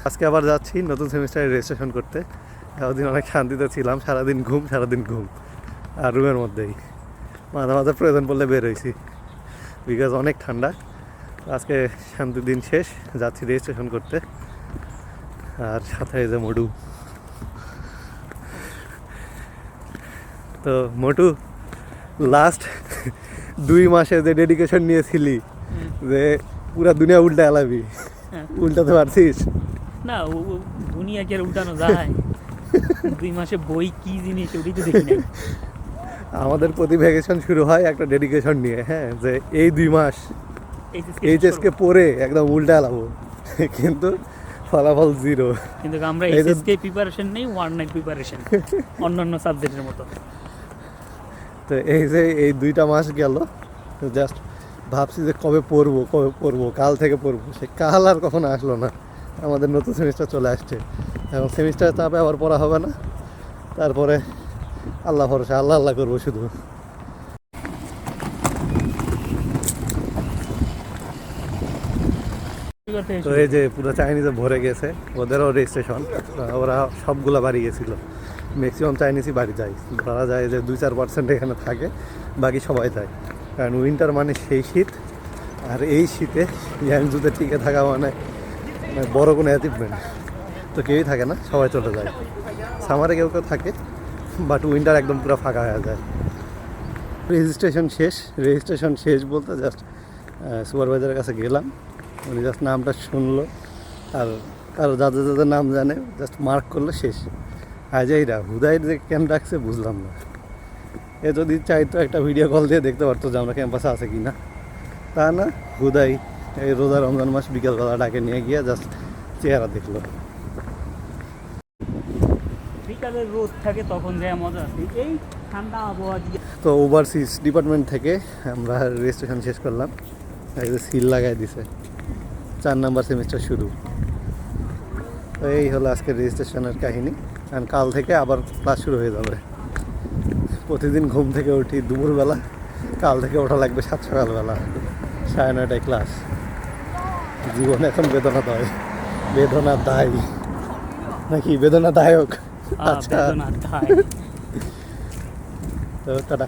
আজকে আবার যাচ্ছি নতুন সেমিস্টারে রেজিস্ট্রেশন করতে। এতদিন অনেক শান্তিতে ছিলাম, সারাদিন ঘুম আর রুমের মধ্যেই। মাঝে মাঝে প্রয়োজন পড়লে বের হয়েছি, বিকজ অনেক ঠান্ডা। আজকে শান্তির দিন শেষ, যাচ্ছি রেজিস্ট্রেশন করতে। আর সাথে এই যে মোটু। তো মোটু, লাস্ট 2 মাসে যে ডেডিকেশন নিয়েছিলি যে পুরা দুনিয়া উল্টা এলাবি, উল্টাতে পারছিস? না, দুনিয়া কি আর উল্টানো যায়? 2 মাসে বই কি জিনিস ওটাই তো দেখি নাই। আমাদের প্রতি ভ্যাকেশন শুরু হয় একটা ডেডিকেশন নিয়ে, হ্যাঁ, যে এই 2 মাস এইচএসকে পড়ে একদম উল্টা এলাবো, কিন্তু ফলাফল 0। কিন্তু আমরা এইচএসকে প্রিপারেশন নেই, ওয়ান নাইট প্রিপারেশন অন্যান্য সাবজেক্টের মতো। তো এই যে এই 2টা মাস গেল, জাস্ট ভাবছি যে কবে পড়বো, কাল থেকে পড়বো। সে কাল আর কখনো আসলো না। আমাদের নতুন সেমিস্টার চলে আসছে, এবং সেমিস্টার চাপে আবার পড়া হবে না। তারপরে আল্লাহ ভরসা, আল্লাহ করবো শুধু। তো এই যে পুরো চাইনিজে ভরে গেছে, ওদেরও রেজিস্ট্রেশন। ওরা সবগুলা বাড়ি গেছিল, ম্যাক্সিমাম চাইনিজই বাড়ি যায়। ধরা যায় যে 2-4% এখানে থাকে, বাকি সবাই যায়। কারণ উইন্টার মানে সেই শীত, আর এই শীতে ইয়াংজুতে টিকে থাকা মানে বড় কোনো অ্যাচিভমেন্ট। তো কেউই থাকে না, সবাই চলে যায়। সামারে কেউ থাকে, বাট উইন্টার একদম পুরো ফাঁকা হয়ে যায়। রেজিস্ট্রেশন শেষ বলতে জাস্ট সুপারভাইজারের কাছে গেলাম, উনি জাস্ট নামটা শুনলো, আর কারো যাদের নাম জানে জাস্ট মার্ক করলো, শেষ। আজাইরা হুদাই যে কেন ডাকছে বুঝলাম না। এ যদি চাইতো একটা ভিডিও কল দিয়ে দেখতে পারতো যে আমরা ক্যাম্পাসে আছে কি না, তা না, হুদাই এই রোজা রমজান মাস বিকেলবেলা ডাকে নিয়ে গিয়ে জাস্ট চেহারা দেখলো। বিকালের রোদ থাকে তখন যে মজা আছে, এই ঠান্ডা আবহাওয়া দিয়ে। তো ওভারসিজ ডিপার্টমেন্ট থেকে আমরা রেজিস্ট্রেশন শেষ করলাম। এই যে সিল লাগাই দিছে, 4 নাম্বার সেমিস্টার শুরু। তো এই হলো আজকের রেজিস্ট্রেশনের কাহিনী। কারণ কাল থেকে আবার ক্লাস শুরু হয়ে যাবে। প্রতিদিন ঘুম থেকে উঠি দুপুরবেলা, কাল থেকে ওঠা লাগবে 7 সকালবেলা, 9:30টায় ক্লাস। জীবন এখন বেদনাদায়ী নাকি বেদনাদায়ক? আচ্ছা, বেদনাদায়ক। তো টাটা।